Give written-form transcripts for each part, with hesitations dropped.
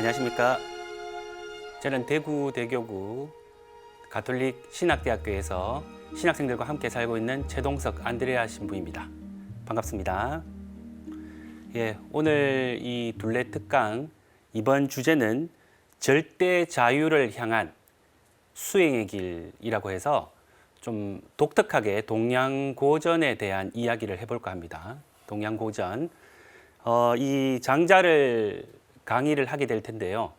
안녕하십니까. 저는 대구대교구 가톨릭 신학대학교에서 신학생들과 함께 살고 있는 최동석 안드레아 신부입니다. 반갑습니다. 오늘 이 둘레 특강 이번 주제는 절대 자유를 향한 수행의 길이라고 해서 좀 독특하게 동양고전에 대한 이야기를 해볼까 합니다. 동양고전. 이 장자를 강의를 하게 될 텐데요.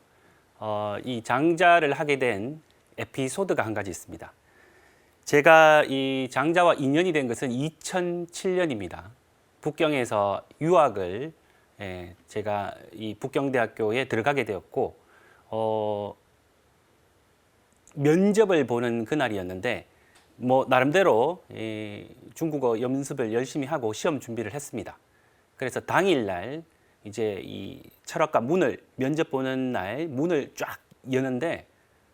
이 장자를 하게 된 에피소드가 한 가지 있습니다. 제가 이 장자와 인연이 된 것은 2007년입니다. 북경에서 유학을 제가 이 북경대학교에 들어가게 되었고 면접을 보는 그날이었는데 나름대로 중국어 연습을 열심히 하고 시험 준비를 했습니다. 그래서 당일날 이제 이 철학과 면접 보는 날 문을 쫙 여는데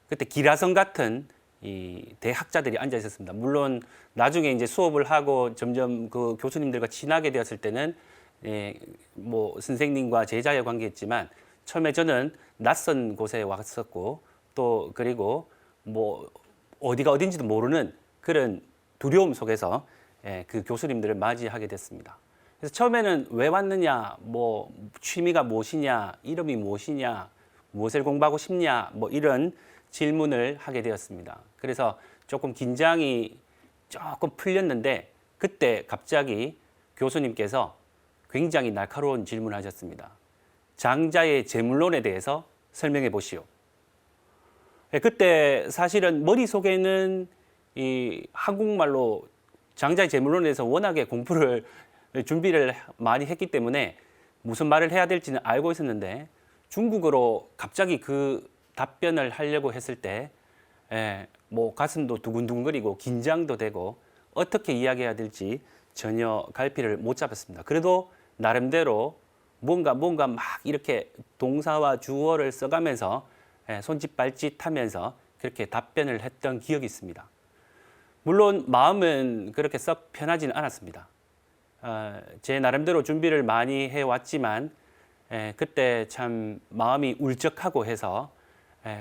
그때 기라성 같은 이 대학자들이 앉아 있었습니다. 물론 나중에 이제 수업을 하고 점점 그 교수님들과 친하게 되었을 때는 선생님과 제자의 관계였지만 처음에 저는 낯선 곳에 왔었고 또 그리고 어디가 어딘지도 모르는 그런 두려움 속에서 그 교수님들을 맞이하게 됐습니다. 그래서 처음에는 왜 왔느냐, 취미가 무엇이냐, 이름이 무엇이냐, 무엇을 공부하고 싶냐, 이런 질문을 하게 되었습니다. 그래서 조금 긴장이 조금 풀렸는데 그때 갑자기 교수님께서 굉장히 날카로운 질문을 하셨습니다. 장자의 재물론에 대해서 설명해 보시오. 그때 사실은 머릿속에는 이 한국말로 장자의 재물론에 대해서 워낙에 준비를 많이 했기 때문에 무슨 말을 해야 될지는 알고 있었는데 중국어로 갑자기 그 답변을 하려고 했을 때 가슴도 두근두근거리고 긴장도 되고 어떻게 이야기해야 될지 전혀 갈피를 못 잡았습니다. 그래도 나름대로 뭔가 막 이렇게 동사와 주어를 써가면서 손짓 발짓 하면서 그렇게 답변을 했던 기억이 있습니다. 물론 마음은 그렇게 썩 편하지는 않았습니다. 제 나름대로 준비를 많이 해왔지만 그때 참 마음이 울적하고 해서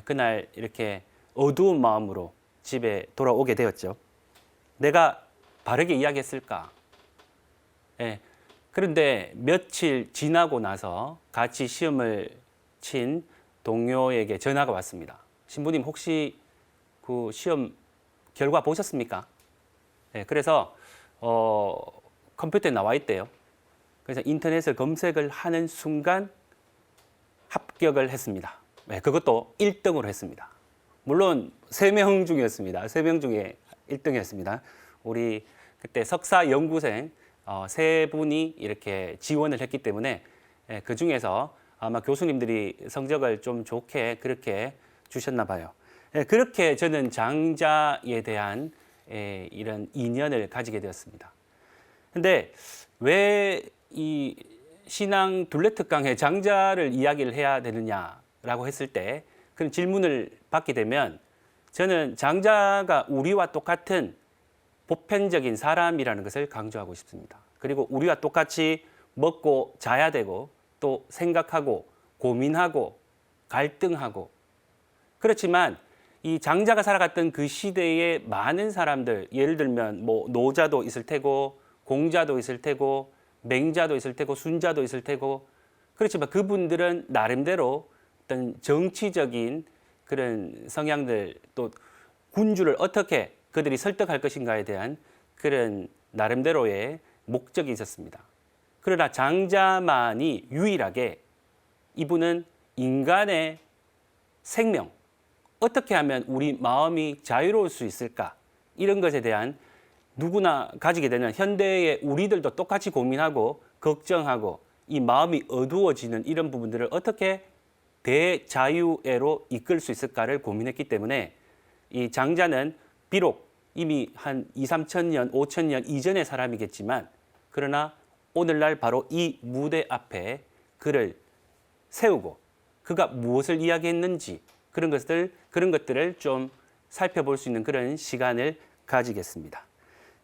그날 이렇게 어두운 마음으로 집에 돌아오게 되었죠. 내가 바르게 이야기했을까? 그런데 며칠 지나고 나서 같이 시험을 친 동료에게 전화가 왔습니다. 신부님 혹시 그 시험 결과 보셨습니까? 그래서 컴퓨터에 나와 있대요. 그래서 인터넷을 검색을 하는 순간 합격을 했습니다. 그것도 1등으로 했습니다. 물론 3명 중이었습니다. 3명 중에 1등이었습니다. 우리 그때 석사 연구생 3분이 이렇게 지원을 했기 때문에 그 중에서 아마 교수님들이 성적을 좀 좋게 그렇게 주셨나 봐요. 그렇게 저는 장자에 대한 이런 인연을 가지게 되었습니다. 근데 왜 이 신앙 둘레 특강에 장자를 이야기를 해야 되느냐라고 했을 때 그런 질문을 받게 되면 저는 장자가 우리와 똑같은 보편적인 사람이라는 것을 강조하고 싶습니다. 그리고 우리와 똑같이 먹고 자야 되고 또 생각하고 고민하고 갈등하고 그렇지만 이 장자가 살아갔던 그 시대의 많은 사람들, 예를 들면 노자도 있을 테고 공자도 있을 테고 맹자도 있을 테고 순자도 있을 테고 그렇지만 그분들은 나름대로 어떤 정치적인 그런 성향들 또 군주를 어떻게 그들이 설득할 것인가에 대한 그런 나름대로의 목적이 있었습니다. 그러나 장자만이 유일하게 이분은 인간의 생명, 어떻게 하면 우리 마음이 자유로울 수 있을까? 이런 것에 대한 누구나 가지게 되는 현대의 우리들도 똑같이 고민하고 걱정하고 이 마음이 어두워지는 이런 부분들을 어떻게 대자유애로 이끌 수 있을까를 고민했기 때문에 이 장자는 비록 이미 한 2, 3천 년, 5천 년 이전의 사람이겠지만 그러나 오늘날 바로 이 무대 앞에 그를 세우고 그가 무엇을 이야기했는지 그런 것들을 좀 살펴볼 수 있는 그런 시간을 가지겠습니다.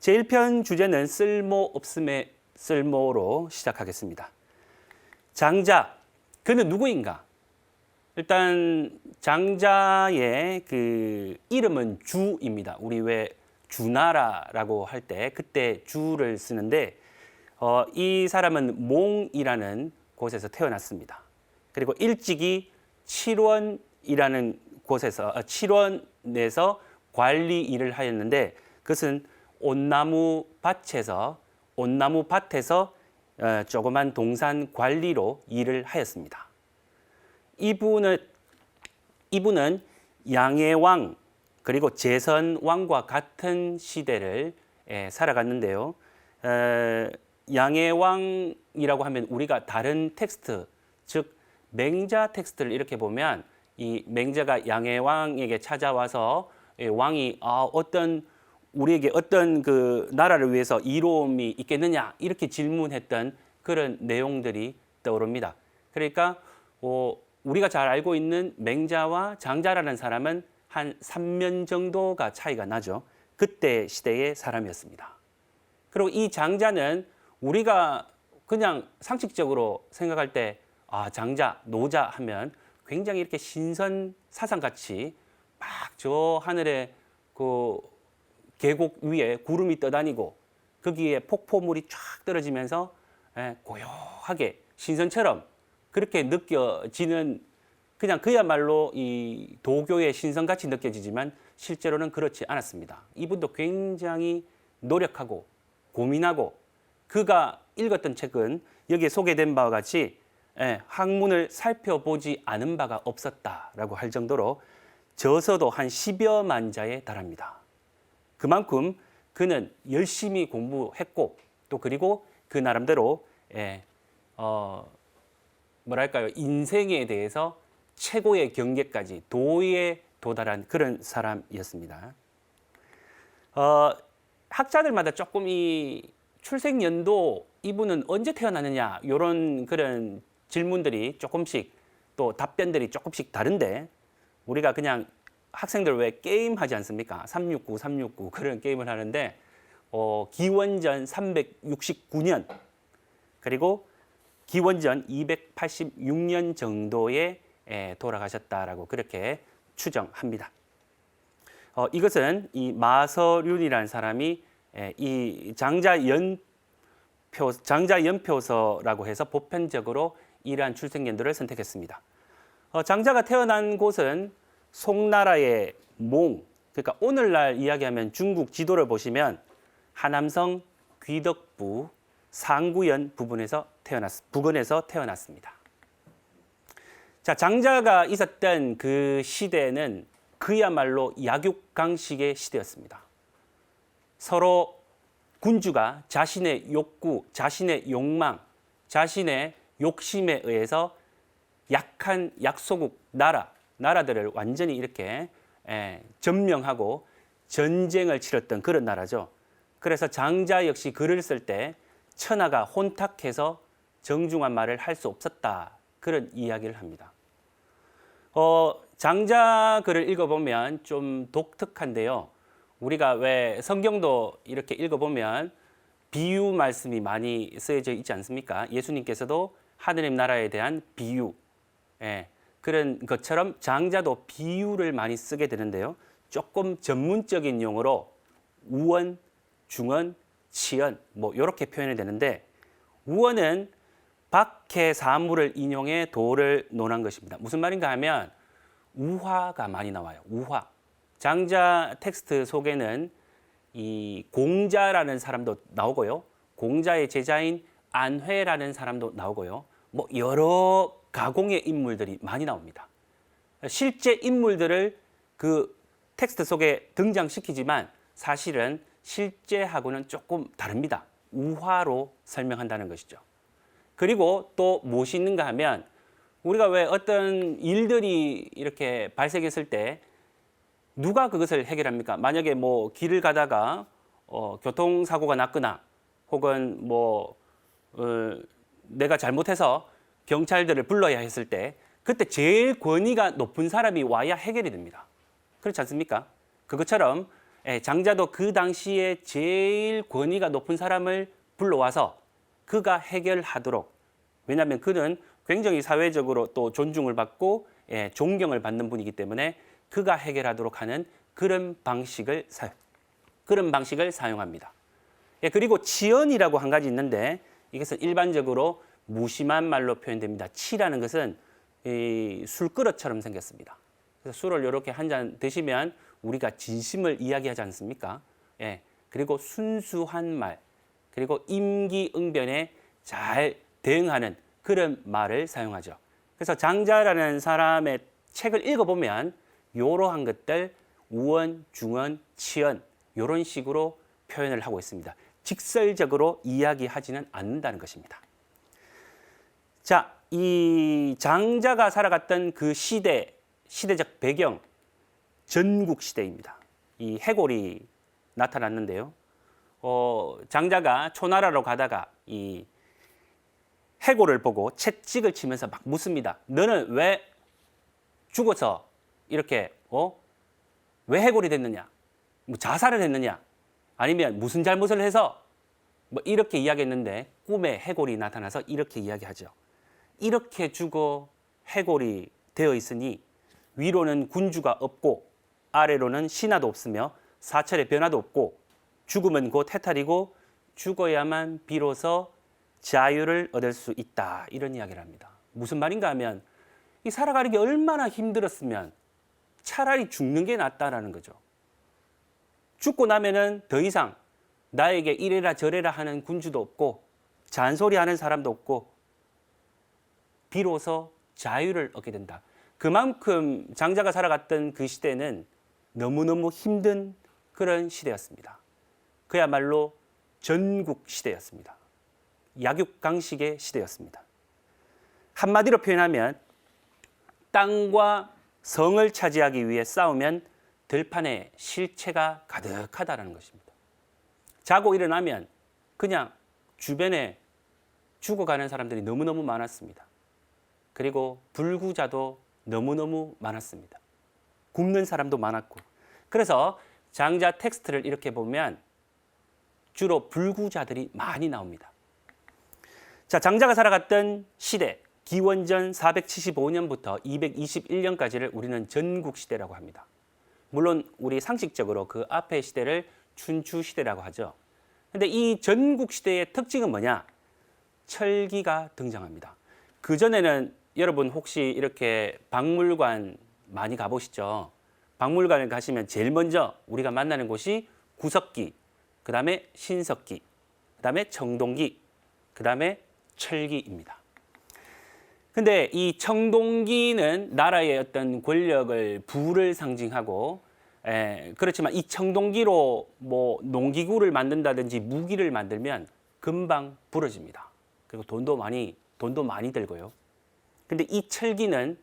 제1편 주제는 쓸모 없음의 쓸모로 시작하겠습니다. 장자, 그는 누구인가? 일단 장자의 그 이름은 주입니다. 우리 왜 주나라라고 할 때 그때 주를 쓰는데 이 사람은 몽이라는 곳에서 태어났습니다. 그리고 일찍이 칠원이라는 곳에서 칠원에서 관리 일을 하였는데 그것은 온나무 밭에서 조그만 동산 관리로 일을 하였습니다. 이분은 양해왕 그리고 제선왕과 같은 시대를 살아갔는데요. 양해왕이라고 하면 우리가 다른 텍스트, 즉 맹자 텍스트를 이렇게 보면 이 맹자가 양해왕에게 찾아와서 왕이 우리에게 어떤 그 나라를 위해서 이로움이 있겠느냐 이렇게 질문했던 그런 내용들이 떠오릅니다. 그러니까 우리가 잘 알고 있는 맹자와 장자라는 사람은 한 3년 정도가 차이가 나죠. 그때 시대의 사람이었습니다. 그리고 이 장자는 우리가 그냥 상식적으로 생각할 때 장자, 노자 하면 굉장히 이렇게 신선 사상같이 막 저 하늘에 그 계곡 위에 구름이 떠다니고 거기에 폭포물이 쫙 떨어지면서 고요하게 신선처럼 그렇게 느껴지는 그냥 그야말로 이 도교의 신선같이 느껴지지만 실제로는 그렇지 않았습니다. 이분도 굉장히 노력하고 고민하고 그가 읽었던 책은 여기에 소개된 바와 같이 학문을 살펴보지 않은 바가 없었다라고 할 정도로 저서도 한 10여만 자에 달합니다. 그만큼 그는 열심히 공부했고 또 그리고 그 나름대로 뭐랄까요, 인생에 대해서 최고의 경계까지 도에 도달한 그런 사람이었습니다. 학자들마다 조금 이 출생 연도 이분은 언제 태어났느냐 이런 그런 질문들이 조금씩 또 답변들이 조금씩 다른데 우리가 그냥 학생들 왜 게임 하지 않습니까? 369 그런 게임을 하는데 기원전 369년 그리고 기원전 286년 정도에 돌아가셨다라고 그렇게 추정합니다. 이것은 이 마서륜이라는 사람이 이 장자연표서라고 해서 보편적으로 이러한 출생 연도를 선택했습니다. 장자가 태어난 곳은 송나라의 몽, 그러니까 오늘날 이야기하면 중국 지도를 보시면 하남성 귀덕부 상구현 부근에서 태어났습니다. 자, 장자가 있었던 그 시대는 그야말로 약육강식의 시대였습니다. 서로 군주가 자신의 욕구, 자신의 욕망, 자신의 욕심에 의해서 약한 약소국 나라들을 완전히 이렇게 점령하고 전쟁을 치렀던 그런 나라죠. 그래서 장자 역시 글을 쓸 때 천하가 혼탁해서 정중한 말을 할 수 없었다. 그런 이야기를 합니다. 장자 글을 읽어보면 좀 독특한데요. 우리가 왜 성경도 이렇게 읽어보면 비유 말씀이 많이 쓰여져 있지 않습니까? 예수님께서도 하느님 나라에 대한 비유, 그런 것처럼 장자도 비유를 많이 쓰게 되는데요. 조금 전문적인 용어로 우원, 중언, 치언 뭐 이렇게 표현이 되는데 우원은 박해 사물을 인용해 도를 논한 것입니다. 무슨 말인가 하면 우화가 많이 나와요. 우화. 장자 텍스트 속에는 이 공자라는 사람도 나오고요. 공자의 제자인 안회라는 사람도 나오고요. 뭐 여러 가공의 인물들이 많이 나옵니다. 실제 인물들을 그 텍스트 속에 등장시키지만 사실은 실제하고는 조금 다릅니다. 우화로 설명한다는 것이죠. 그리고 또 무엇이 있는가 하면 우리가 왜 어떤 일들이 이렇게 발생했을 때 누가 그것을 해결합니까? 만약에 뭐 길을 가다가 교통사고가 났거나 혹은 내가 잘못해서 경찰들을 불러야 했을 때 그때 제일 권위가 높은 사람이 와야 해결이 됩니다. 그렇지 않습니까? 그것처럼 장자도 그 당시에 제일 권위가 높은 사람을 불러와서 그가 해결하도록, 왜냐하면 그는 굉장히 사회적으로 또 존중을 받고 존경을 받는 분이기 때문에 그가 해결하도록 하는 그런 방식을 사용합니다. 그리고 치연이라고 한 가지 있는데 이것은 일반적으로 무심한 말로 표현됩니다. 치라는 것은 술그릇처럼 생겼습니다. 그래서 술을 이렇게 한 잔 드시면 우리가 진심을 이야기하지 않습니까? 그리고 순수한 말, 그리고 임기응변에 잘 대응하는 그런 말을 사용하죠. 그래서 장자라는 사람의 책을 읽어보면 이러한 것들 우원, 중언, 치언 이런 식으로 표현을 하고 있습니다. 직설적으로 이야기하지는 않는다는 것입니다. 자, 이 장자가 살아갔던 그 시대적 배경, 전국시대입니다. 이 해골이 나타났는데요. 장자가 초나라로 가다가 이 해골을 보고 채찍을 치면서 막 묻습니다. 너는 왜 죽어서 이렇게 왜 해골이 됐느냐? 뭐 자살을 했느냐? 아니면 무슨 잘못을 해서 뭐 이렇게 이야기했는데 꿈에 해골이 나타나서 이렇게 이야기하죠. 이렇게 죽어 해골이 되어 있으니 위로는 군주가 없고 아래로는 신하도 없으며 사철의 변화도 없고 죽음은 곧 해탈이고 죽어야만 비로소 자유를 얻을 수 있다. 이런 이야기를 합니다. 무슨 말인가 하면 이 살아가는 게 얼마나 힘들었으면 차라리 죽는 게 낫다라는 거죠. 죽고 나면은 더 이상 나에게 이래라 저래라 하는 군주도 없고 잔소리하는 사람도 없고 비로소 자유를 얻게 된다. 그만큼 장자가 살아갔던 그 시대는 너무너무 힘든 그런 시대였습니다. 그야말로 전국 시대였습니다. 약육강식의 시대였습니다. 한마디로 표현하면 땅과 성을 차지하기 위해 싸우면 들판에 실체가 가득하다는 것입니다. 자고 일어나면 그냥 주변에 죽어가는 사람들이 너무너무 많았습니다. 그리고 불구자도 너무너무 많았습니다. 굶는 사람도 많았고. 그래서 장자 텍스트를 이렇게 보면 주로 불구자들이 많이 나옵니다. 자, 장자가 살아갔던 시대, 기원전 475년부터 221년까지를 우리는 전국시대라고 합니다. 물론 우리 상식적으로 그 앞의 시대를 춘추시대라고 하죠. 근데 이 전국시대의 특징은 뭐냐? 철기가 등장합니다. 그전에는 여러분 혹시 이렇게 박물관 많이 가보시죠? 박물관을 가시면 제일 먼저 우리가 만나는 곳이 구석기, 그 다음에 신석기, 그 다음에 청동기, 그 다음에 철기입니다. 근데 이 청동기는 나라의 어떤 권력을 부를 상징하고, 그렇지만 이 청동기로 뭐 농기구를 만든다든지 무기를 만들면 금방 부러집니다. 그리고 돈도 많이 들고요. 근데 이 철기는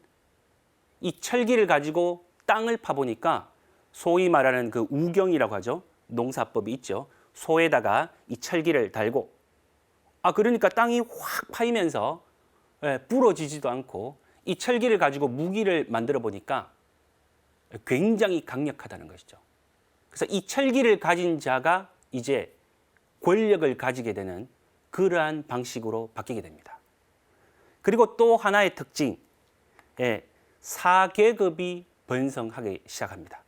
이 철기를 가지고 땅을 파보니까 소위 말하는 그 우경이라고 하죠. 농사법이 있죠. 소에다가 이 철기를 달고 그러니까 땅이 확 파이면서 부러지지도 않고 이 철기를 가지고 무기를 만들어 보니까 굉장히 강력하다는 것이죠. 그래서 이 철기를 가진 자가 이제 권력을 가지게 되는 그러한 방식으로 바뀌게 됩니다. 그리고 또 하나의 특징, 사계급이 번성하기 시작합니다.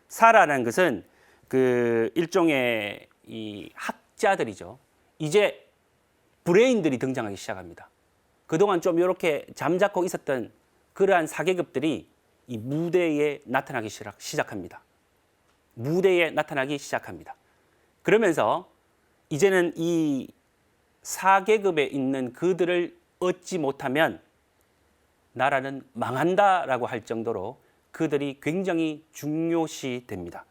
사라는 것은 그 일종의 이 학자들이죠. 이제 브레인들이 등장하기 시작합니다. 그동안 좀 이렇게 잠자코 있었던 그러한 사계급들이 이 무대에 나타나기 시작합니다. 무대에 나타나기 시작합니다. 그러면서 이제는 이 사계급에 있는 그들을 얻지 못하면 나라는 망한다라고 할 정도로 그들이 굉장히 중요시 됩니다.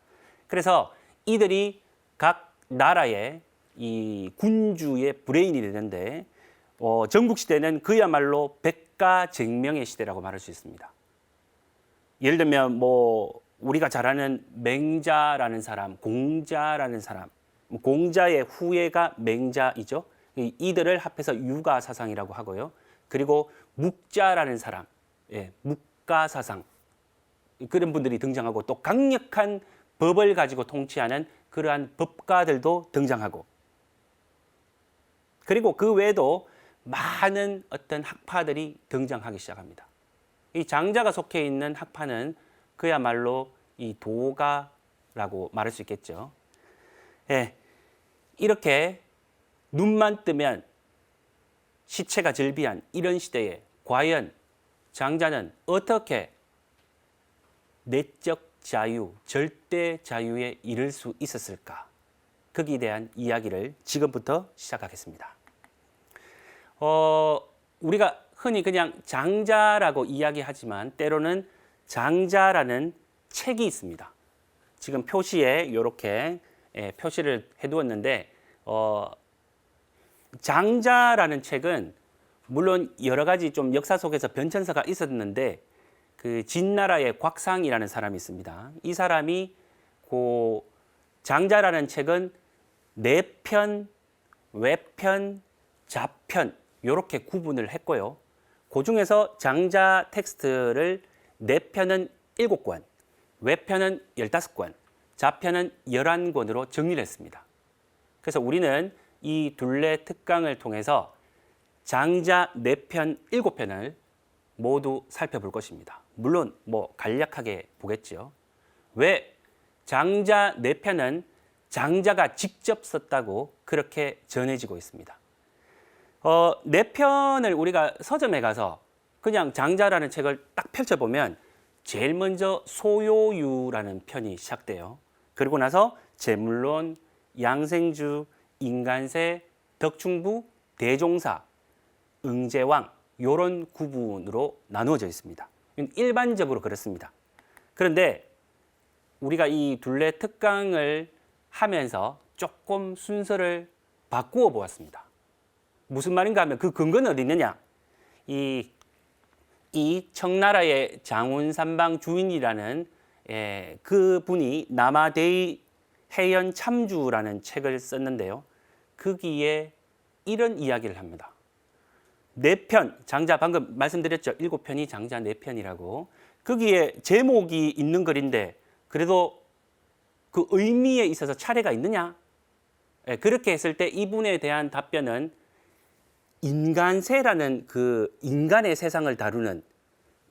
그래서 이들이 각 나라의 이 군주의 브레인이 되는데 전국시대는 그야말로 백가쟁명의 시대라고 말할 수 있습니다. 예를 들면 뭐 우리가 잘 아는 맹자라는 사람, 공자라는 사람, 공자의 후예가 맹자이죠. 이들을 합해서 유가사상이라고 하고요. 그리고 묵자라는 사람, 묵가사상, 그런 분들이 등장하고 또 강력한 법을 가지고 통치하는 그러한 법가들도 등장하고, 그리고 그 외에도 많은 어떤 학파들이 등장하기 시작합니다. 이 장자가 속해 있는 학파는 그야말로 이 도가라고 말할 수 있겠죠. 예, 이렇게 눈만 뜨면 시체가 절비한 이런 시대에 과연 장자는 어떻게 내적 자유, 절대 자유에 이를 수 있었을까? 거기에 대한 이야기를 지금부터 시작하겠습니다. 우리가 흔히 그냥 장자라고 이야기하지만 때로는 장자라는 책이 있습니다. 지금 표시에 이렇게 표시를 해두었는데 장자라는 책은 물론 여러 가지 좀 역사 속에서 변천사가 있었는데 그 진나라의 곽상이라는 사람이 있습니다. 이 사람이 그 장자라는 책은 내편, 외편, 좌편 이렇게 구분을 했고요. 그 중에서 장자 텍스트를 내편은 7권, 외편은 15권, 좌편은 11권으로 정리를 했습니다. 그래서 우리는 이 둘레 특강을 통해서 장자 내편 7편을 모두 살펴볼 것입니다. 물론 뭐 간략하게 보겠죠. 왜 장자 내편은 장자가 직접 썼다고 그렇게 전해지고 있습니다. 내편을 우리가 서점에 가서 그냥 장자라는 책을 딱 펼쳐보면 제일 먼저 소요유라는 편이 시작돼요. 그리고 나서 제물론, 양생주, 인간세, 덕충부, 대종사, 응제왕 이런 구분으로 나누어져 있습니다. 일반적으로 그렇습니다. 그런데 우리가 이 둘레 특강을 하면서 조금 순서를 바꾸어 보았습니다. 무슨 말인가 하면 그 근거는 어디 있느냐? 이 청나라의 장운삼방 주인이라는 그 분이 남아대의 해연 참주라는 책을 썼는데요. 거기에 이런 이야기를 합니다. 4편, 장자 방금 말씀드렸죠. 7편이 장자 4편이라고. 거기에 제목이 있는 글인데 그래도 그 의미에 있어서 차례가 있느냐? 그렇게 했을 때 이분에 대한 답변은 인간세라는 그 인간의 세상을 다루는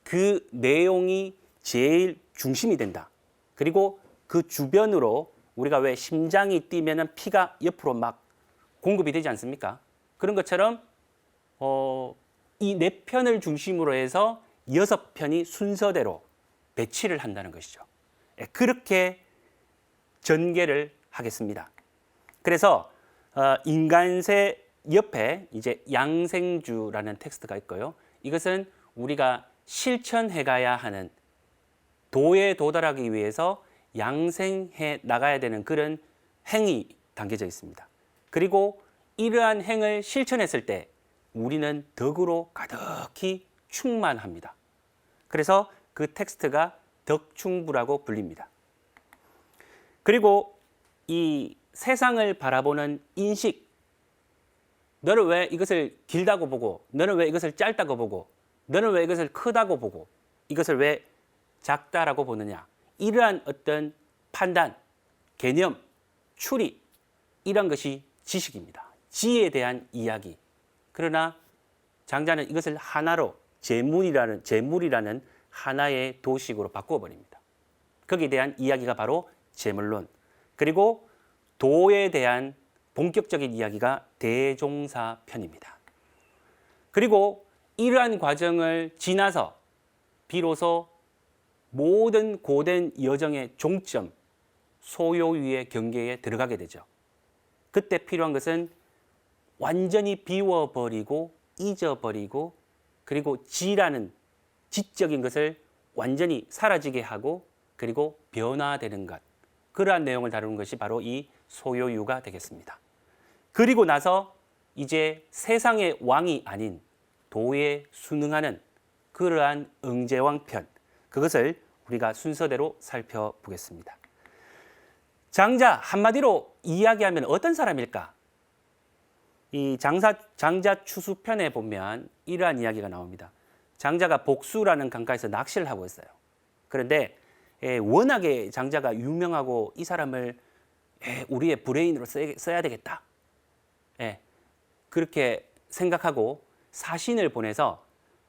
그 내용이 제일 중심이 된다. 그리고 그 주변으로 우리가 왜 심장이 뛰면은 피가 옆으로 막 공급이 되지 않습니까? 그런 것처럼 이 4편을 중심으로 해서 6편이 순서대로 배치를 한다는 것이죠. 그렇게 전개를 하겠습니다. 그래서 인간세 옆에 이제 양생주라는 텍스트가 있고요. 이것은 우리가 실천해 가야 하는 도에 도달하기 위해서 양생해 나가야 되는 그런 행이 담겨져 있습니다. 그리고 이러한 행을 실천했을 때 우리는 덕으로 가득히 충만합니다. 그래서 그 텍스트가 덕충부라고 불립니다. 그리고 이 세상을 바라보는 인식, 너는 왜 이것을 길다고 보고, 너는 왜 이것을 짧다고 보고, 너는 왜 이것을 크다고 보고, 이것을 왜 작다라고 보느냐. 이러한 어떤 판단, 개념, 추리, 이런 것이 지식입니다. 지에 대한 이야기. 그러나 장자는 이것을 하나로 재물이라는 하나의 도식으로 바꾸어버립니다. 거기에 대한 이야기가 바로 제물론. 그리고 도에 대한 본격적인 이야기가 대종사 편입니다. 그리고 이러한 과정을 지나서 비로소 모든 고된 여정의 종점, 소요유의 경계에 들어가게 되죠. 그때 필요한 것은 완전히 비워버리고 잊어버리고 그리고 지라는 지적인 것을 완전히 사라지게 하고 그리고 변화되는 것. 그러한 내용을 다루는 것이 바로 이 소요유가 되겠습니다. 그리고 나서 이제 세상의 왕이 아닌 도에 순응하는 그러한 응제왕편, 그것을 우리가 순서대로 살펴보겠습니다. 장자, 한마디로 이야기하면 어떤 사람일까? 이 장자 추수편에 보면 이러한 이야기가 나옵니다. 장자가 복수라는 강가에서 낚시를 하고 있어요. 그런데 워낙에 장자가 유명하고 이 사람을 우리의 브레인으로 써야 되겠다. 그렇게 생각하고 사신을 보내서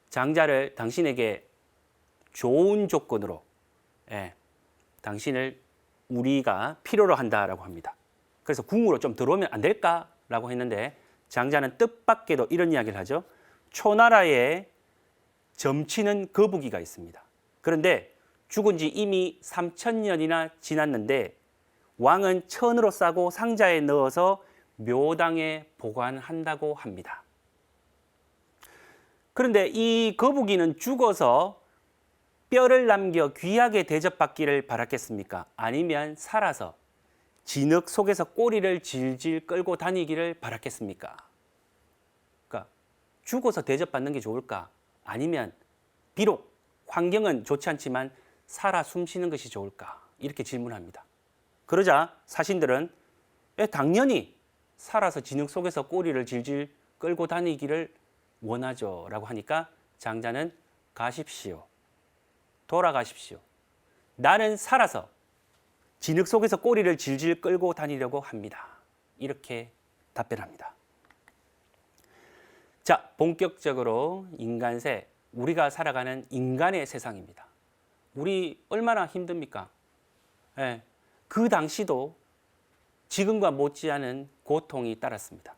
장자를 당신에게 좋은 조건으로 당신을 우리가 필요로 한다라고 합니다. 그래서 궁으로 좀 들어오면 안 될까라고 했는데 장자는 뜻밖에도 이런 이야기를 하죠. 초나라에 점치는 거북이가 있습니다. 그런데 죽은 지 이미 3,000년이나 지났는데 왕은 천으로 싸고 상자에 넣어서 묘당에 보관한다고 합니다. 그런데 이 거북이는 죽어서 뼈를 남겨 귀하게 대접받기를 바랐겠습니까? 아니면 살아서 진흙 속에서 꼬리를 질질 끌고 다니기를 바랐겠습니까? 그러니까 죽어서 대접받는 게 좋을까? 아니면 비록 환경은 좋지 않지만 살아 숨쉬는 것이 좋을까? 이렇게 질문합니다. 그러자 사신들은 당연히 살아서 진흙 속에서 꼬리를 질질 끌고 다니기를 원하죠 라고 하니까 장자는 가십시오. 돌아가십시오. 나는 살아서 진흙 속에서 꼬리를 질질 끌고 다니려고 합니다. 이렇게 답변합니다. 자, 본격적으로 인간세, 우리가 살아가는 인간의 세상입니다. 우리 얼마나 힘듭니까? 그 당시도 지금과 못지않은 고통이 따랐습니다.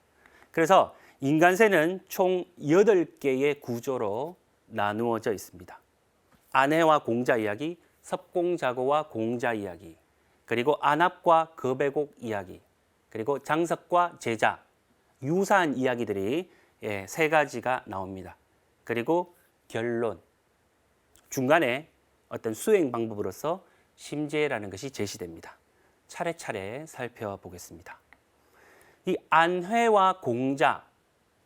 그래서 인간세는 총 8개의 구조로 나누어져 있습니다. 아내와 공자 이야기, 섭공자고와 공자 이야기, 그리고 안압과 거배곡 이야기, 그리고 장석과 제자, 유사한 이야기들이 3가지가 나옵니다. 그리고 결론, 중간에 어떤 수행 방법으로서 심재라는 것이 제시됩니다. 차례차례 살펴보겠습니다. 이 안회와 공자,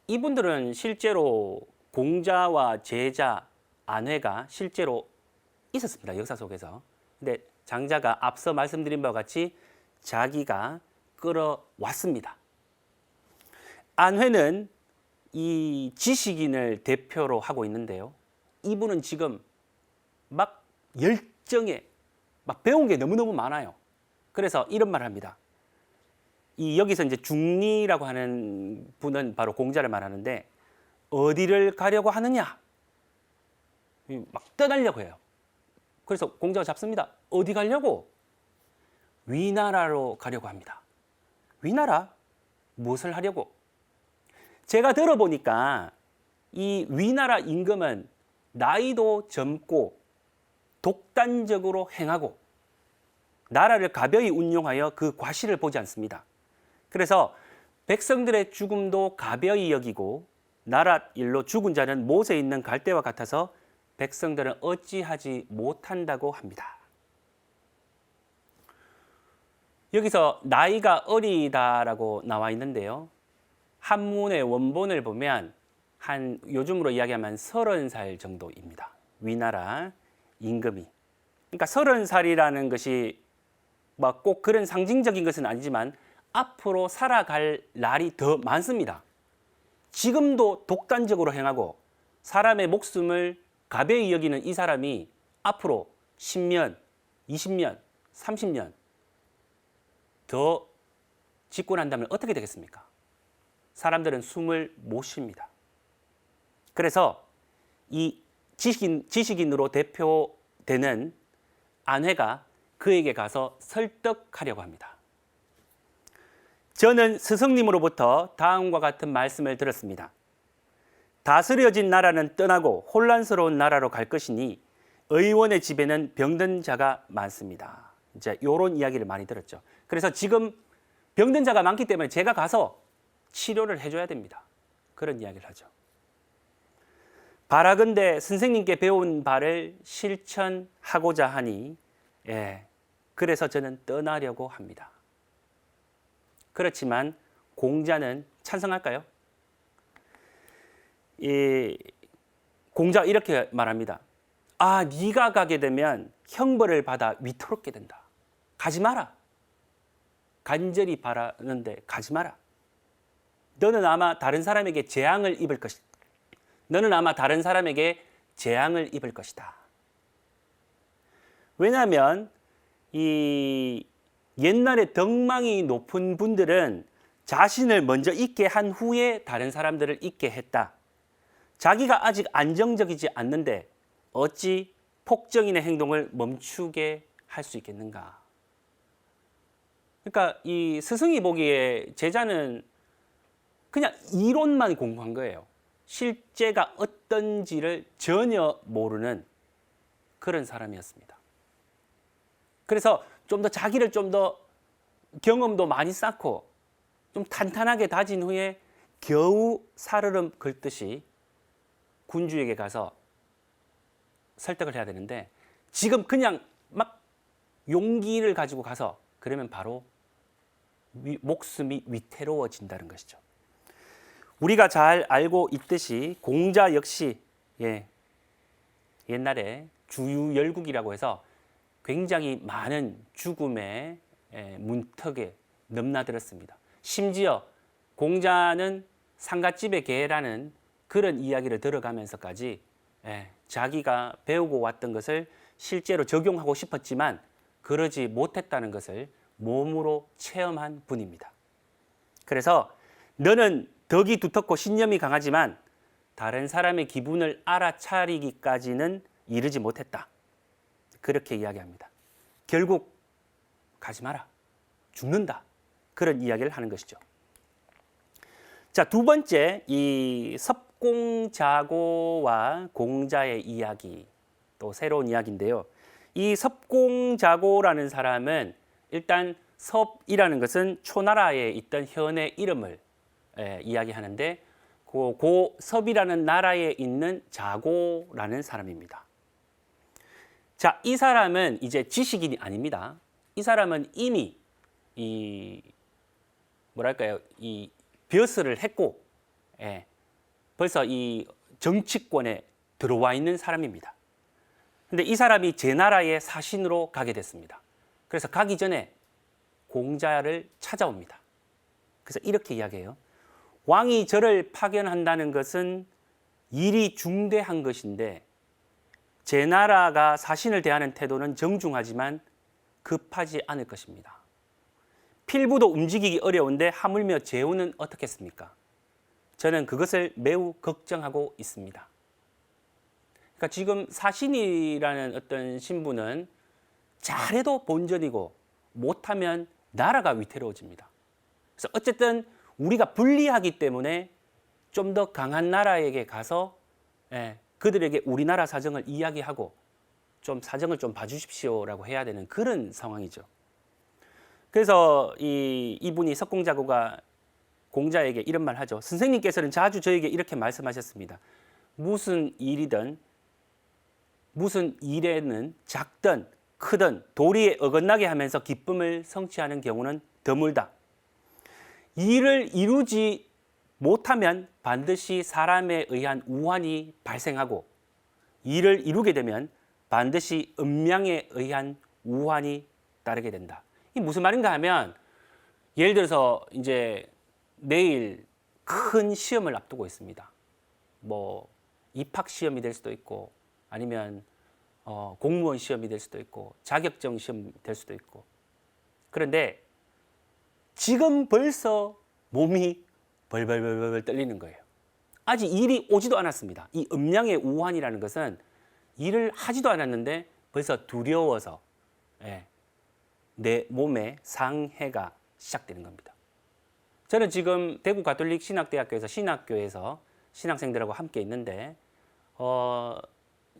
이분들은 실제로 공자와 제자, 안회가 실제로 있었습니다. 역사 속에서. 근데 장자가 앞서 말씀드린 바와 같이 자기가 끌어왔습니다. 안회는 이 지식인을 대표로 하고 있는데요. 이분은 지금 막 열정에 막 배운 게 너무너무 많아요. 그래서 이런 말을 합니다. 여기서 이제 중리라고 하는 분은 바로 공자를 말하는데 어디를 가려고 하느냐? 막 떠나려고 해요. 그래서 공자가 잡습니다. 어디 가려고? 위나라로 가려고 합니다. 위나라? 무엇을 하려고? 제가 들어보니까 이 위나라 임금은 나이도 젊고 독단적으로 행하고 나라를 가벼이 운용하여 그 과실을 보지 않습니다. 그래서 백성들의 죽음도 가벼이 여기고 나라 일로 죽은 자는 못에 있는 갈대와 같아서 백성들은 어찌하지 못한다고 합니다. 여기서 나이가 어리다라고 나와 있는데요. 한문의 원본을 보면 한 요즘으로 이야기하면 30살 정도입니다. 위나라 임금이. 그러니까 30살이라는 것이 막 꼭 그런 상징적인 것은 아니지만 앞으로 살아갈 날이 더 많습니다. 지금도 독단적으로 행하고 사람의 목숨을 가벼이 여기는 이 사람이 앞으로 10년, 20년, 30년 더 짓고 난다면 어떻게 되겠습니까? 사람들은 숨을 못 쉽니다. 그래서 이 지식인으로 대표되는 안회가 그에게 가서 설득하려고 합니다. 저는 스승님으로부터 다음과 같은 말씀을 들었습니다. 다스려진 나라는 떠나고 혼란스러운 나라로 갈 것이니 의원의 집에는 병든 자가 많습니다. 이제 이런 이야기를 많이 들었죠. 그래서 지금 병든 자가 많기 때문에 제가 가서 치료를 해줘야 됩니다. 그런 이야기를 하죠. 바라건대 선생님께 배운 바를 실천하고자 하니 그래서 저는 떠나려고 합니다. 그렇지만 공자는 찬성할까요? 공자가 이렇게 말합니다. 네가 가게 되면 형벌을 받아 위태롭게 된다. 가지 마라. 간절히 바라는데 가지 마라. 너는 아마 다른 사람에게 재앙을 입을 것이다. 너는 아마 다른 사람에게 재앙을 입을 것이다. 왜냐하면 이 옛날에 덕망이 높은 분들은 자신을 먼저 잊게 한 후에 다른 사람들을 잊게 했다. 자기가 아직 안정적이지 않는데 어찌 폭정인의 행동을 멈추게 할 수 있겠는가? 그러니까 이 스승이 보기에 제자는 그냥 이론만 공부한 거예요. 실제가 어떤지를 전혀 모르는 그런 사람이었습니다. 그래서 좀 더 자기를 좀 더 경험도 많이 쌓고 좀 탄탄하게 다진 후에 겨우 살얼음 긁듯이 군주에게 가서 설득을 해야 되는데 지금 그냥 막 용기를 가지고 가서 그러면 바로 목숨이 위태로워진다는 것이죠. 우리가 잘 알고 있듯이 공자 역시 옛날에 주유열국이라고 해서 굉장히 많은 죽음의 문턱에 넘나들었습니다. 심지어 공자는 상갓집의 개라는 그런 이야기를 들어가면서까지 자기가 배우고 왔던 것을 실제로 적용하고 싶었지만 그러지 못했다는 것을 몸으로 체험한 분입니다. 그래서 너는 덕이 두텁고 신념이 강하지만 다른 사람의 기분을 알아차리기까지는 이르지 못했다. 그렇게 이야기합니다. 결국 가지 마라. 죽는다. 그런 이야기를 하는 것이죠. 자, 두 번째, 이 섭공자고와 공자의 이야기, 또 새로운 이야기인데요. 이 섭공자고라는 사람은 일단 섭이라는 것은 초나라에 있던 현의 이름을 이야기하는데 그 섭이라는 나라에 있는 자고라는 사람입니다. 자, 이 사람은 이제 지식인이 아닙니다. 이 사람은 이미 이 벼슬을 했고 벌써 이 정치권에 들어와 있는 사람입니다. 근데 이 사람이 제 나라의 사신으로 가게 됐습니다. 그래서 가기 전에 공자를 찾아옵니다. 그래서 이렇게 이야기해요. 왕이 저를 파견한다는 것은 일이 중대한 것인데 제 나라가 사신을 대하는 태도는 정중하지만 급하지 않을 것입니다. 필부도 움직이기 어려운데 하물며 재혼은 어떻겠습니까? 저는 그것을 매우 걱정하고 있습니다. 그러니까 지금 사신이라는 어떤 신분은 잘해도 본전이고 못하면 나라가 위태로워집니다. 그래서 어쨌든 우리가 불리하기 때문에 좀 더 강한 나라에게 가서 그들에게 우리나라 사정을 이야기하고 좀 사정을 좀 봐주십시오라고 해야 되는 그런 상황이죠. 그래서 이분이 석공자고가 공자에게 이런 말 하죠. 선생님께서는 자주 저에게 이렇게 말씀하셨습니다. 무슨 일이든 무슨 일에는 작든 크든 도리에 어긋나게 하면서 기쁨을 성취하는 경우는 드물다. 일을 이루지 못하면 반드시 사람에 의한 우환이 발생하고 일을 이루게 되면 반드시 음양에 의한 우환이 따르게 된다. 이게 무슨 말인가 하면 예를 들어서 이제 내일 큰 시험을 앞두고 있습니다. 뭐 입학 시험이 될 수도 있고 아니면 공무원 시험이 될 수도 있고 자격증 시험 될 수도 있고 그런데 지금 벌써 몸이 벌벌벌벌 떨리는 거예요. 아직 일이 오지도 않았습니다. 이 음양의 우환이라는 것은 일을 하지도 않았는데 벌써 두려워서 내 몸에 상해가 시작되는 겁니다. 저는 지금 대구 가톨릭 신학대학교에서 신학교에서 신학생들하고 함께 있는데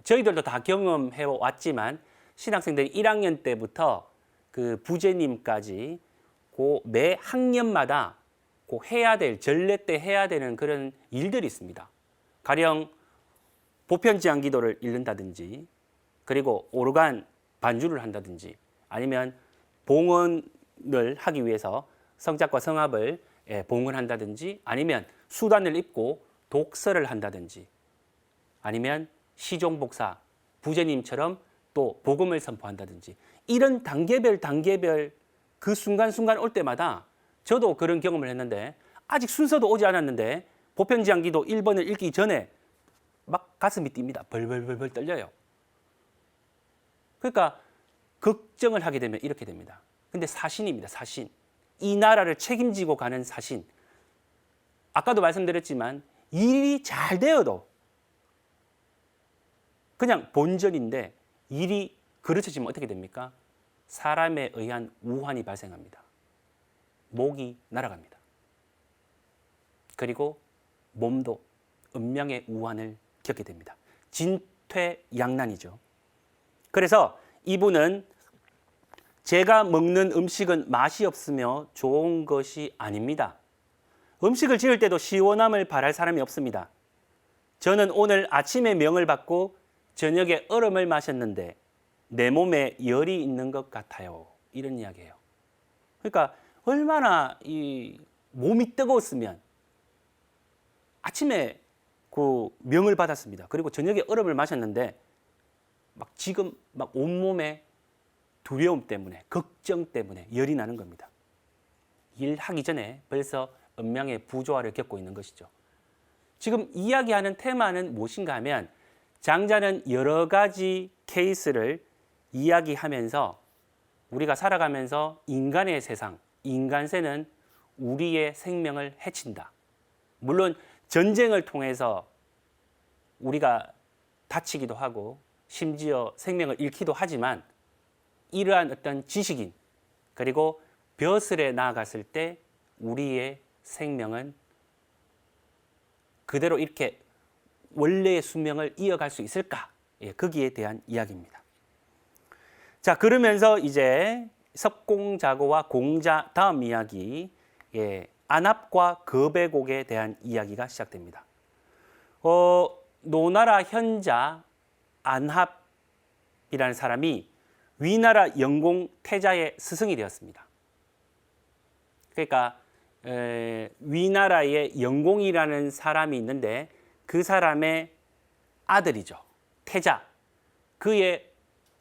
저희들도 다 경험해 왔지만 신학생들이 1학년 때부터 그 부제님까지 그 매 학년마다 꼭 해야 될 전례 때 해야 되는 그런 일들이 있습니다. 가령 보편지향 기도를 읽는다든지 그리고 오르간 반주를 한다든지 아니면 봉헌을 하기 위해서 성작과 성합을 봉헌한다든지 아니면 수단을 입고 독서를 한다든지 아니면 시종복사 부제님처럼 또 복음을 선포한다든지 이런 단계별 그 순간순간 올 때마다 저도 그런 경험을 했는데 아직 순서도 오지 않았는데 보편지향 기도 1번을 읽기 전에 막 가슴이 뜁니다. 벌벌벌벌 떨려요. 그러니까 걱정을 하게 되면 이렇게 됩니다. 근데 사신입니다. 사신. 이 나라를 책임지고 가는 사신. 아까도 말씀드렸지만 일이 잘 되어도 그냥 본전인데 일이 그르쳐지면 어떻게 됩니까? 사람에 의한 우환이 발생합니다. 목이 날아갑니다. 그리고 몸도 음양의 우환을 겪게 됩니다. 진퇴양난이죠. 그래서 이분은 제가 먹는 음식은 맛이 없으며 좋은 것이 아닙니다. 음식을 지을 때도 시원함을 바랄 사람이 없습니다. 저는 오늘 아침에 명을 받고 저녁에 얼음을 마셨는데 내 몸에 열이 있는 것 같아요. 이런 이야기예요. 그러니까 얼마나 이 몸이 뜨거웠으면 아침에 그 명을 받았습니다. 그리고 저녁에 얼음을 마셨는데 막 지금 막 온몸에 두려움 때문에, 걱정 때문에 열이 나는 겁니다. 일하기 전에 벌써 음양의 부조화를 겪고 있는 것이죠. 지금 이야기하는 테마는 무엇인가 하면 장자는 여러 가지 케이스를 이야기하면서 우리가 살아가면서 인간의 세상, 인간세는 우리의 생명을 해친다. 물론 전쟁을 통해서 우리가 다치기도 하고 심지어 생명을 잃기도 하지만 이러한 어떤 지식인 그리고 벼슬에 나아갔을 때 우리의 생명은 그대로 이렇게 원래의 수명을 이어갈 수 있을까? 예, 거기에 대한 이야기입니다. 자, 그러면서 이제 석공자고와 공자 다음 이야기, 예, 안압과 거배곡에 대한 이야기가 시작됩니다. 노나라 현자 안합이라는 사람이 위나라 영공 태자의 스승이 되었습니다. 그러니까 위나라의 영공이라는 사람이 있는데 그 사람의 아들이죠. 태자. 그의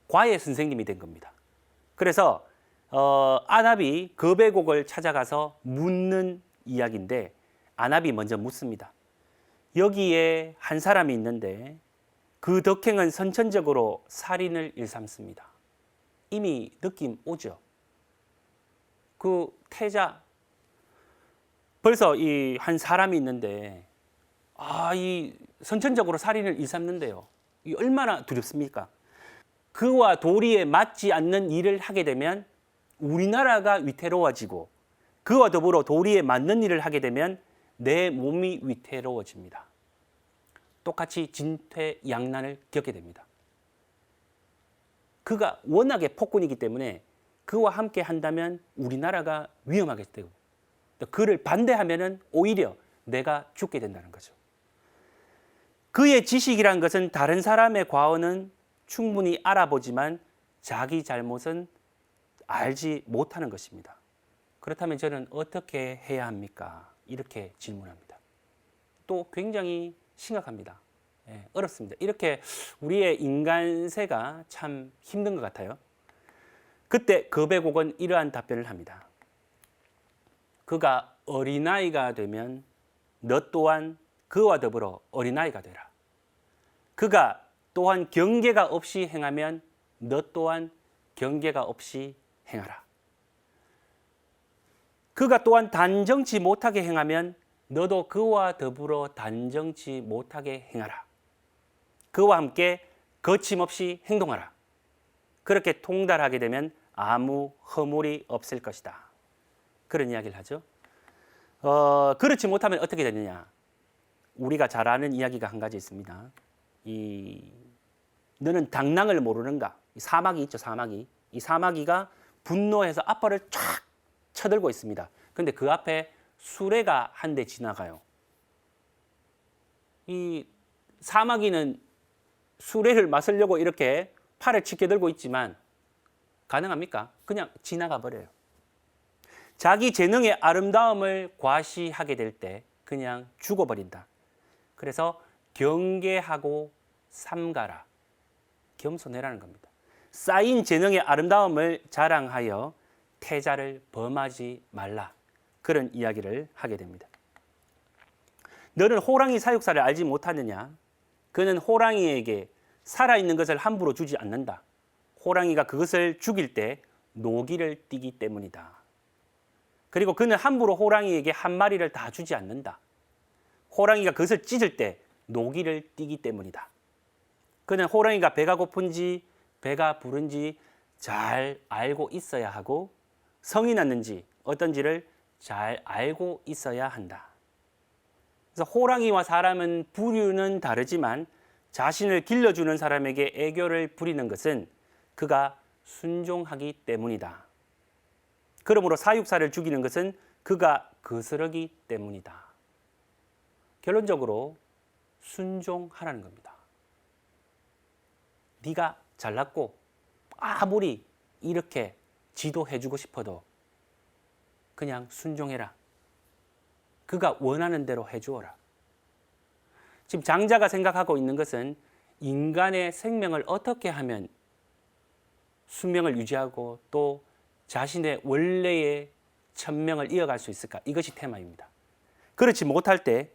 과외 선생님이 된 겁니다. 그래서 안압이 거배곡을 찾아가서 묻는 이야기인데 안압이 먼저 묻습니다. 여기에 한 사람이 있는데 그 덕행은 선천적으로 살인을 일삼습니다. 이미 느낌 오죠. 그 태자 벌써 이 한 사람이 있는데 이 선천적으로 살인을 일삼는데요. 이 얼마나 두렵습니까? 그와 도리에 맞지 않는 일을 하게 되면 우리나라가 위태로워지고 그와 더불어 도리에 맞는 일을 하게 되면 내 몸이 위태로워집니다. 똑같이 진퇴양난을 겪게 됩니다. 그가 워낙에 폭군이기 때문에 그와 함께 한다면 우리나라가 위험하게 되고 그를 반대하면 오히려 내가 죽게 된다는 거죠. 그의 지식이란 것은 다른 사람의 과언은 충분히 알아보지만 자기 잘못은 알지 못하는 것입니다. 그렇다면 저는 어떻게 해야 합니까? 이렇게 질문합니다. 또 굉장히 심각합니다. 어렵습니다. 이렇게 우리의 인간세가 참 힘든 것 같아요. 그때 거배곡은 이러한 답변을 합니다. 그가 어린아이가 되면 너 또한 그와 더불어 어린아이가 되라. 그가 또한 경계가 없이 행하면 너 또한 경계가 없이 행하라. 그가 또한 단정치 못하게 행하면 너도 그와 더불어 단정치 못하게 행하라. 그와 함께 거침없이 행동하라. 그렇게 통달하게 되면 아무 허물이 없을 것이다. 그런 이야기를 하죠. 그렇지 못하면 어떻게 되느냐. 우리가 잘 아는 이야기가 한 가지 있습니다. 너는 당랑을 모르는가? 사마귀 있죠, 사마귀. 이 사마귀가 분노해서 앞발을 쫙 쳐들고 있습니다. 그런데 그 앞에 수레가 한 대 지나가요. 이 사마귀는 수레를 맞으려고 이렇게 팔을 짙게 들고 있지만 가능합니까? 그냥 지나가 버려요. 자기 재능의 아름다움을 과시하게 될 때 그냥 죽어버린다. 그래서 경계하고 삼가라. 겸손해라는 겁니다. 쌓인 재능의 아름다움을 자랑하여 태자를 범하지 말라. 그런 이야기를 하게 됩니다. 너는 호랑이 사육사를 알지 못하느냐? 그는 호랑이에게 살아있는 것을 함부로 주지 않는다. 호랑이가 그것을 죽일 때 노기를 띠기 때문이다. 그리고 그는 함부로 호랑이에게 한 마리를 다 주지 않는다. 호랑이가 그것을 찢을 때 노기를 띠기 때문이다. 그는 호랑이가 배가 고픈지 배가 부른지 잘 알고 있어야 하고 성이 났는지 어떤지를 잘 알고 있어야 한다. 그래서 호랑이와 사람은 부류는 다르지만 자신을 길러주는 사람에게 애교를 부리는 것은 그가 순종하기 때문이다. 그러므로 사육사를 죽이는 것은 그가 거스르기 때문이다. 결론적으로 순종하라는 겁니다. 네가 잘났고 아무리 이렇게 지도해주고 싶어도 그냥 순종해라. 그가 원하는 대로 해주어라. 지금 장자가 생각하고 있는 것은 인간의 생명을 어떻게 하면 수명을 유지하고 또 자신의 원래의 천명을 이어갈 수 있을까? 이것이 테마입니다. 그렇지 못할 때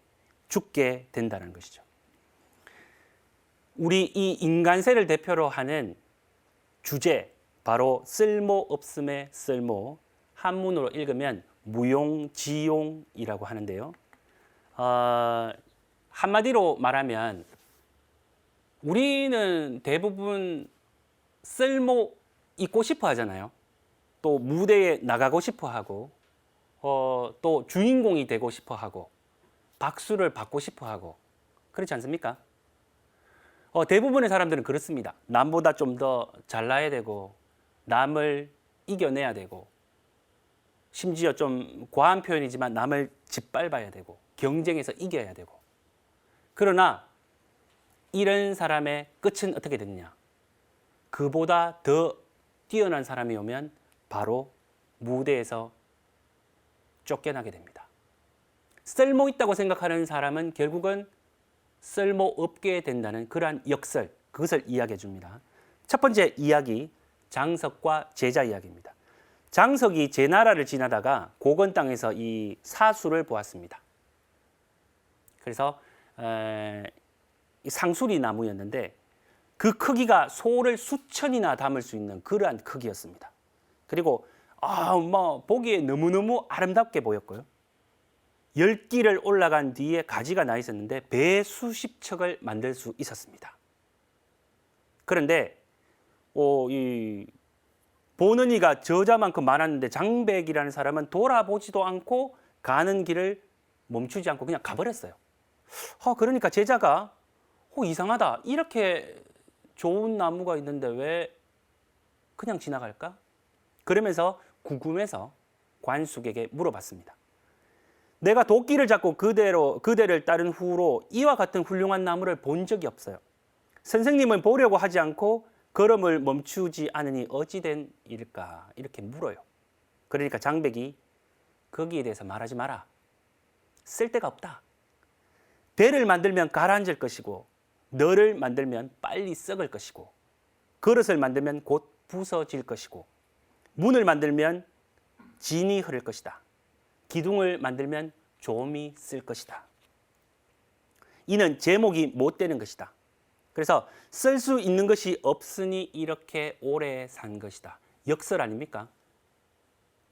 죽게 된다는 것이죠. 우리 이 인간세를 대표로 하는 주제, 바로 쓸모없음의 쓸모, 한문으로 읽으면 무용지용이라고 하는데요. 한마디로 말하면 우리는 대부분 쓸모 있고 싶어 하잖아요. 또 무대에 나가고 싶어 하고 또 주인공이 되고 싶어 하고 박수를 받고 싶어 하고 그렇지 않습니까? 대부분의 사람들은 그렇습니다. 남보다 좀 더 잘나야 되고 남을 이겨내야 되고 심지어 좀 과한 표현이지만 남을 짓밟아야 되고 경쟁에서 이겨야 되고 그러나 이런 사람의 끝은 어떻게 되느냐? 그보다 더 뛰어난 사람이 오면 바로 무대에서 쫓겨나게 됩니다. 쓸모 있다고 생각하는 사람은 결국은 쓸모 없게 된다는 그러한 역설, 그것을 이야기해 줍니다. 첫 번째 이야기, 장석과 제자 이야기입니다. 장석이 제 나라를 지나다가 고건 땅에서 이 사수를 보았습니다. 그래서 상수리 나무였는데 그 크기가 소를 수천이나 담을 수 있는 그러한 크기였습니다. 그리고 보기에 너무너무 아름답게 보였고요. 10길을 올라간 뒤에 가지가 나 있었는데 배 수십 척을 만들 수 있었습니다. 그런데 이 보는 이가 저자만큼 많았는데 장백이라는 사람은 돌아보지도 않고 가는 길을 멈추지 않고 그냥 가버렸어요. 그러니까 제자가 이상하다. 이렇게 좋은 나무가 있는데 왜 그냥 지나갈까? 그러면서 궁금해서 관숙에게 물어봤습니다. 내가 도끼를 잡고 그대를 따른 후로 이와 같은 훌륭한 나무를 본 적이 없어요. 선생님은 보려고 하지 않고 걸음을 멈추지 않으니 어찌 된 일일까? 이렇게 물어요. 그러니까 장백이 거기에 대해서 말하지 마라. 쓸데가 없다. 배를 만들면 가라앉을 것이고 너를 만들면 빨리 썩을 것이고 그릇을 만들면 곧 부서질 것이고 문을 만들면 진이 흐를 것이다. 기둥을 만들면 좀이 쓸 것이다. 이는 제목이 못 되는 것이다. 그래서 쓸 수 있는 것이 없으니 이렇게 오래 산 것이다. 역설 아닙니까?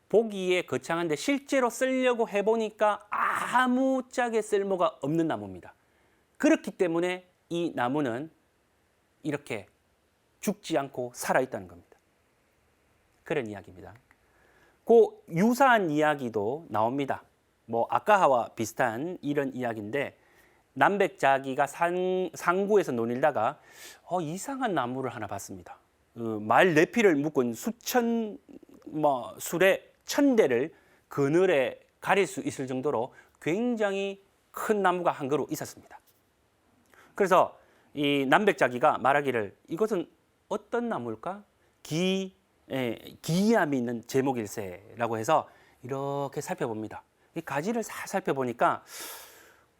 보기에 거창한데 실제로 쓰려고 해보니까 아무짝에 쓸모가 없는 나무입니다. 그렇기 때문에 이 나무는 이렇게 죽지 않고 살아있다는 겁니다. 그런 이야기입니다. 그 유사한 이야기도 나옵니다. 아까와 비슷한 이런 이야기인데 남백자기가 상구에서 논일다가 이상한 나무를 하나 봤습니다. 말 네피를 묶은 술의 천대를 그늘에 가릴 수 있을 정도로 굉장히 큰 나무가 한 그루 있었습니다. 그래서 이 남백자기가 말하기를 이것은 어떤 나무일까? 기이함이 있는 제목일세라고 해서 이렇게 살펴봅니다. 이 가지를 살펴보니까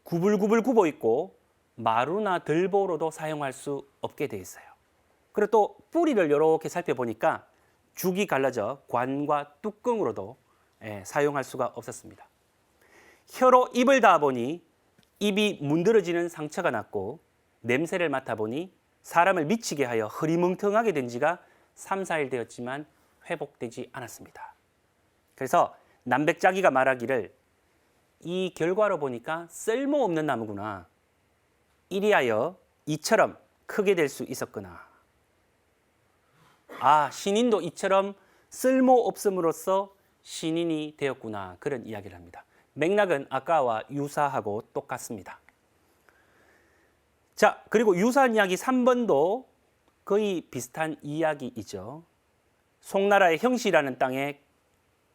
구불구불 굽어 있고 마루나 들보로도 사용할 수 없게 돼 있어요. 그리고 또 뿌리를 이렇게 살펴보니까 죽이 갈라져 관과 뚜껑으로도 사용할 수가 없었습니다. 혀로 입을 닿아보니 입이 문드러지는 상처가 났고 냄새를 맡아보니 사람을 미치게 하여 흐리멍텅하게 된 지가 3, 4일 되었지만 회복되지 않았습니다. 그래서 남백자기가 말하기를 이 결과로 보니까 쓸모없는 나무구나. 이리하여 이처럼 크게 될 수 있었구나. 아, 신인도 이처럼 쓸모없음으로써 신인이 되었구나. 그런 이야기를 합니다. 맥락은 아까와 유사하고 똑같습니다. 자, 그리고 유사한 이야기 3번도 거의 비슷한 이야기이죠. 송나라의 형시라는 땅에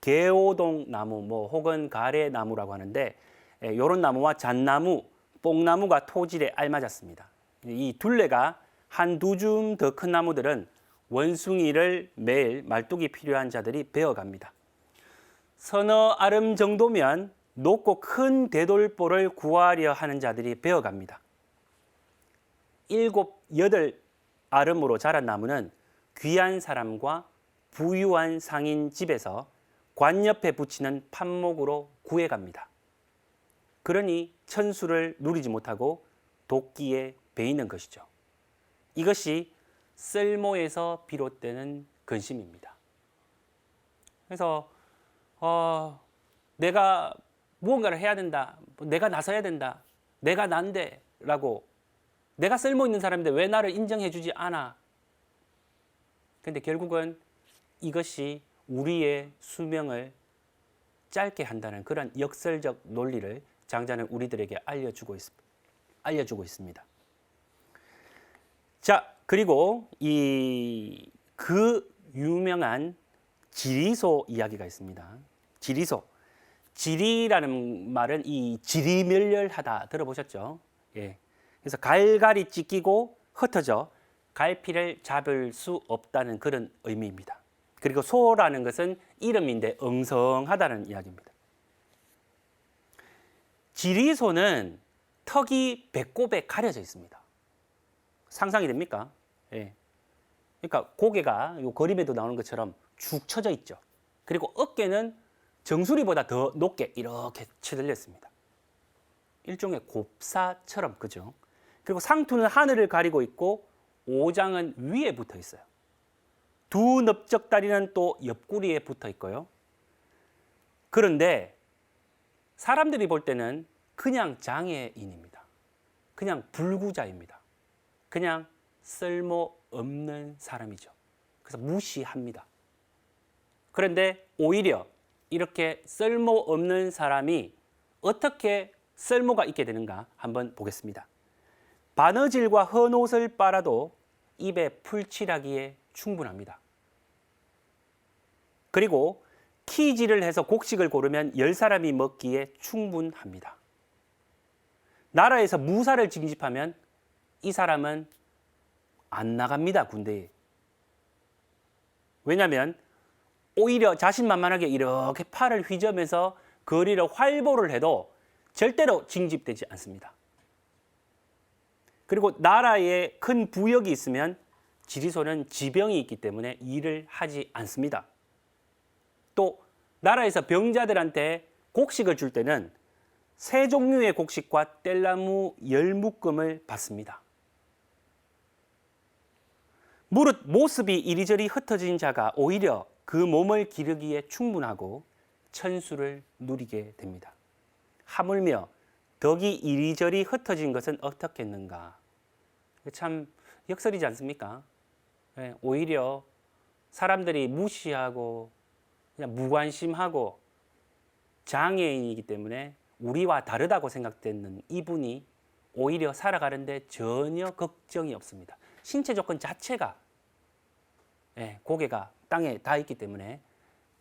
개오동 나무 혹은 가래나무라고 하는데 이런 나무와 잣나무, 뽕나무가 토질에 알맞았습니다. 이 둘레가 한두 줌 더 큰 나무들은 원숭이를 매일 말뚝이 필요한 자들이 베어갑니다. 서너 아름 정도면 높고 큰 대돌보를 구하려 하는 자들이 베어갑니다. 7, 8 아름으로 자란 나무는 귀한 사람과 부유한 상인 집에서 관 옆에 붙이는 판목으로 구해갑니다. 그러니 천수를 누리지 못하고 도끼에 베이는 것이죠. 이것이 쓸모에서 비롯되는 근심입니다. 그래서 내가 무언가를 해야 된다, 내가 나서야 된다, 내가 난데 라고, 내가 쓸모 있는 사람인데 왜 나를 인정해 주지 않아? 근데 결국은 이것이 우리의 수명을 짧게 한다는 그런 역설적 논리를 장자는 우리들에게 알려주고 있습니다. 자, 그리고 그 유명한 지리소 이야기가 있습니다. 지리소. 지리라는 말은 이 지리멸렬하다 들어보셨죠? 예. 그래서 갈갈이 찢기고 흩어져 갈피를 잡을 수 없다는 그런 의미입니다. 그리고 소라는 것은 이름인데 엉성하다는 이야기입니다. 지리소는 턱이 배꼽에 가려져 있습니다. 상상이 됩니까? 예. 그러니까 고개가 이 그림에도 나오는 것처럼 축 처져 있죠. 그리고 어깨는 정수리보다 더 높게 이렇게 쳐들려 있습니다. 일종의 곱사처럼, 그죠? 그리고 상투는 하늘을 가리고 있고 오장은 위에 붙어 있어요. 두 넓적다리는 또 옆구리에 붙어 있고요. 그런데 사람들이 볼 때는 그냥 장애인입니다. 그냥 불구자입니다. 그냥 쓸모없는 사람이죠. 그래서 무시합니다. 그런데 오히려 이렇게 쓸모없는 사람이 어떻게 쓸모가 있게 되는가 한번 보겠습니다. 바느질과 헌옷을 빨아도 입에 풀칠하기에 충분합니다. 그리고 키질을 해서 곡식을 고르면 10사람이 먹기에 충분합니다. 나라에서 무사를 징집하면 이 사람은 안 나갑니다, 군대에. 왜냐하면 오히려 자신만만하게 이렇게 팔을 휘저으면서 거리를 활보를 해도 절대로 징집되지 않습니다. 그리고 나라에 큰 부역이 있으면 지리소는 지병이 있기 때문에 일을 하지 않습니다. 또 나라에서 병자들한테 곡식을 줄 때는 세 종류의 곡식과 뗄나무 10묶음을 받습니다. 무릇 모습이 이리저리 흩어진 자가 오히려 그 몸을 기르기에 충분하고 천수를 누리게 됩니다. 하물며 덕이 이리저리 흩어진 것은 어떻겠는가? 참 역설이지 않습니까? 오히려 사람들이 무시하고 그냥 무관심하고 장애인이기 때문에 우리와 다르다고 생각되는 이분이 오히려 살아가는데 전혀 걱정이 없습니다. 신체 조건 자체가 고개가 땅에 닿아 있기 때문에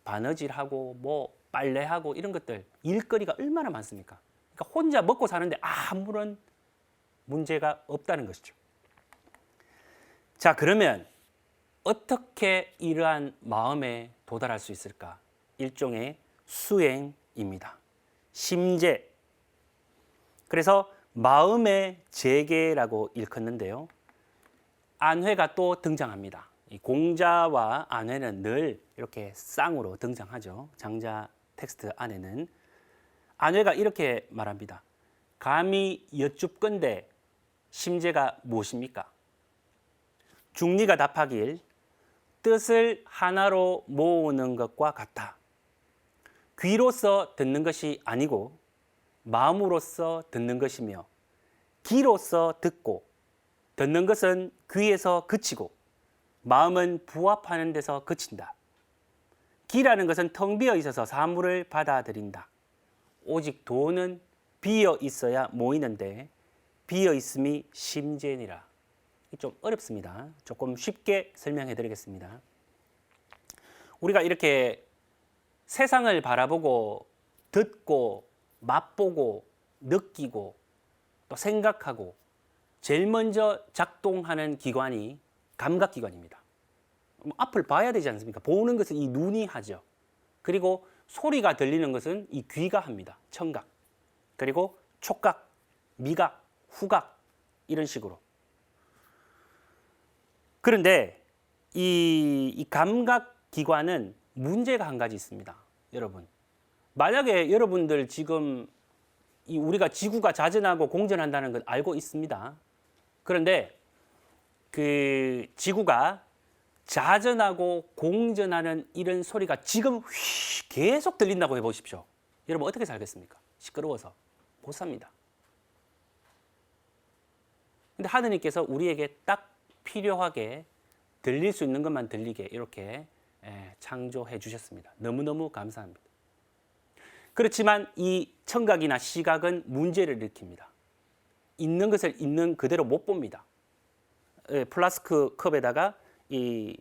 바느질하고 빨래하고 이런 것들 일거리가 얼마나 많습니까? 그러니까 혼자 먹고 사는데 아무런 문제가 없다는 것이죠. 자, 그러면 어떻게 이러한 마음에 도달할 수 있을까? 일종의 수행입니다. 심재. 그래서 마음의 재개라고 일컫는데요. 안회가 또 등장합니다. 이 공자와 안회는 늘 이렇게 쌍으로 등장하죠. 장자 텍스트 안에는. 안회가 이렇게 말합니다. 감히 여쭙건대 심재가 무엇입니까? 중리가 답하길 뜻을 하나로 모으는 것과 같다. 귀로서 듣는 것이 아니고 마음으로서 듣는 것이며 귀로서 듣고 듣는 것은 귀에서 그치고 마음은 부합하는 데서 그친다. 기라는 것은 텅 비어 있어서 사물을 받아들인다. 오직 도는 비어 있어야 모이는데 비어 있음이 심재니라. 좀 어렵습니다. 조금 쉽게 설명해 드리겠습니다. 우리가 이렇게 세상을 바라보고 듣고 맛보고 느끼고 또 생각하고 제일 먼저 작동하는 기관이 감각기관입니다. 앞을 봐야 되지 않습니까? 보는 것은 이 눈이 하죠. 그리고 소리가 들리는 것은 이 귀가 합니다. 청각. 그리고 촉각, 미각, 후각 이런 식으로. 그런데 이 감각기관은 문제가 한 가지 있습니다. 여러분. 만약에 여러분들 지금 우리가 지구가 자전하고 공전한다는 걸 알고 있습니다. 그런데 그 지구가 자전하고 공전하는 이런 소리가 지금 계속 들린다고 해보십시오. 여러분 어떻게 살겠습니까? 시끄러워서 못 삽니다. 근데 하느님께서 우리에게 딱 필요하게 들릴 수 있는 것만 들리게 이렇게 창조해 주셨습니다. 너무너무 감사합니다. 그렇지만 이 청각이나 시각은 문제를 일으킵니다. 있는 것을 있는 그대로 못 봅니다. 플라스크 컵에다가 이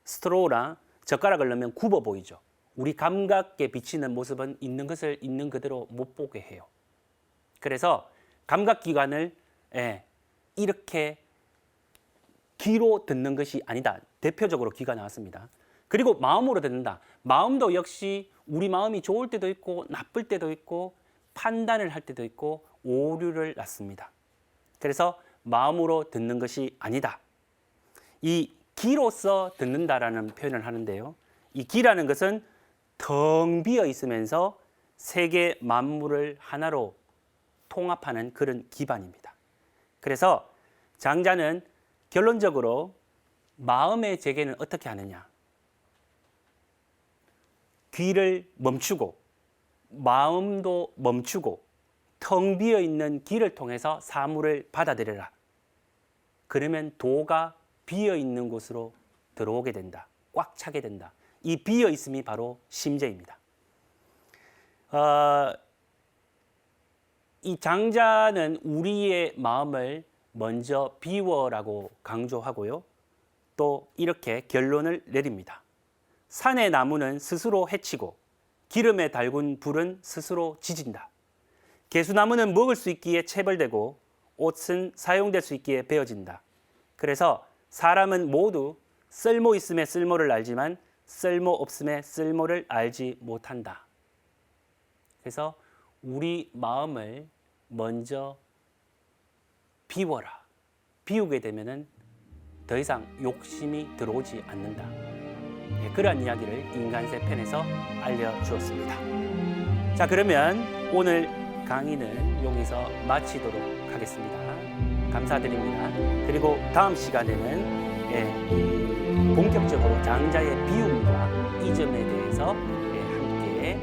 스트로우나 젓가락을 넣으면 굽어 보이죠. 우리 감각에 비치는 모습은 있는 것을 있는 그대로 못 보게 해요. 그래서 감각기관을 이렇게 귀로 듣는 것이 아니다. 대표적으로 귀가 나왔습니다. 그리고 마음으로 듣는다. 마음도 역시 우리 마음이 좋을 때도 있고 나쁠 때도 있고 판단을 할 때도 있고 오류를 낳습니다. 그래서 마음으로 듣는 것이 아니다. 이 귀로서 듣는다라는 표현을 하는데요. 이 귀라는 것은 텅 비어 있으면서 세계 만물을 하나로 통합하는 그런 기반입니다. 그래서 장자는 결론적으로 마음의 재개는 어떻게 하느냐? 귀를 멈추고 마음도 멈추고 텅 비어 있는 귀를 통해서 사물을 받아들여라. 그러면 도가 비어 있는 곳으로 들어오게 된다. 꽉 차게 된다. 이 비어 있음이 바로 심재입니다. 이 장자는 우리의 마음을 먼저 비워라고 강조하고요. 또 이렇게 결론을 내립니다. 산의 나무는 스스로 해치고 기름에 달군 불은 스스로 지진다. 개수나무는 먹을 수 있기에 체벌되고 옷은 사용될 수 있기에 베어진다. 그래서 사람은 모두 쓸모 있음에 쓸모를 알지만 쓸모 없음에 쓸모를 알지 못한다. 그래서 우리 마음을 먼저 비워라. 비우게 되면은 더 이상 욕심이 들어오지 않는다. 그러한 이야기를 인간세 편에서 알려주었습니다. 자, 그러면 오늘 강의는 여기서 마치도록 하겠습니다. 감사드립니다. 그리고 다음 시간에는 본격적으로 장자의 비움과 이점에 대해서 함께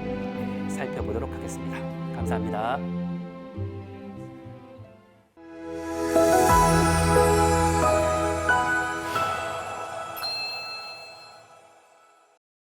살펴보도록 하겠습니다. 감사합니다.